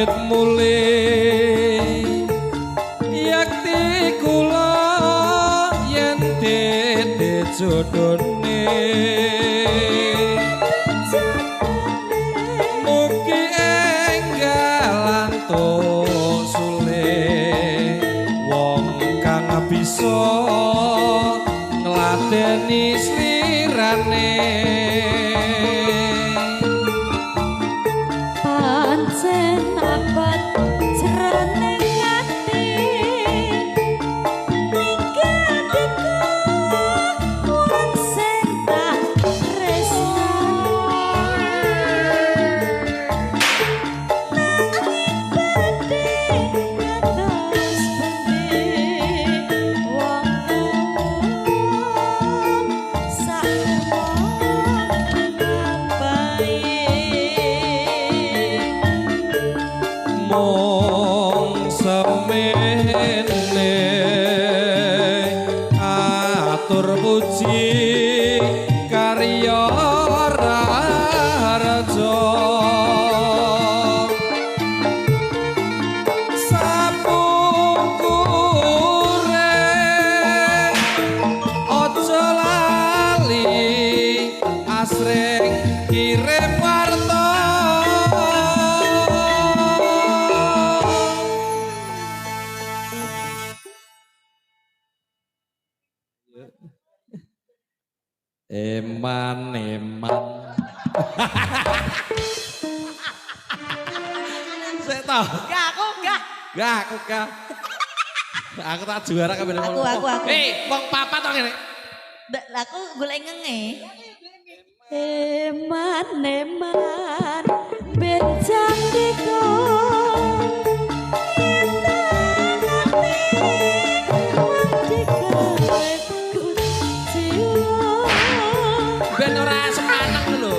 wiwit mulih yakti kula yen dene jodone mugi enggal antuk sulih wong kang bisa ngladeni slirane pancen abot jroning ati ninggalku wong sing tak tresnani nanging badhe ngantos pundi wong sakmo mong semene atur puji karya raharja sapungkure aja lali asring kirim warta eman saya tahu Enggak, aku enggak. aku tak juara kabeh Aku. wong papat to ngene Lah aku golek ngenge. Eman benjang diko. ben ora sepaneng lho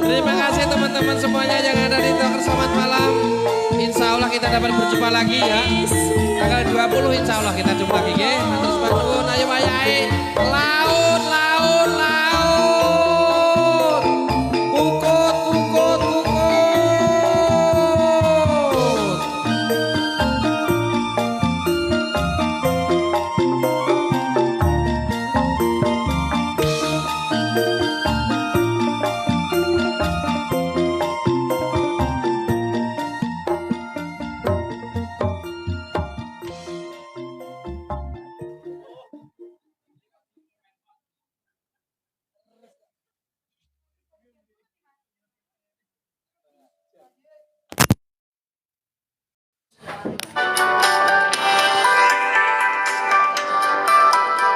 terima kasih teman-teman semuanya yang ada di Talker Selamat Malam. Insya Allah kita dapat berjumpa lagi ya tanggal 20 insya Allah kita jumpa lagi ya. Matur nuwun ayo wayahe.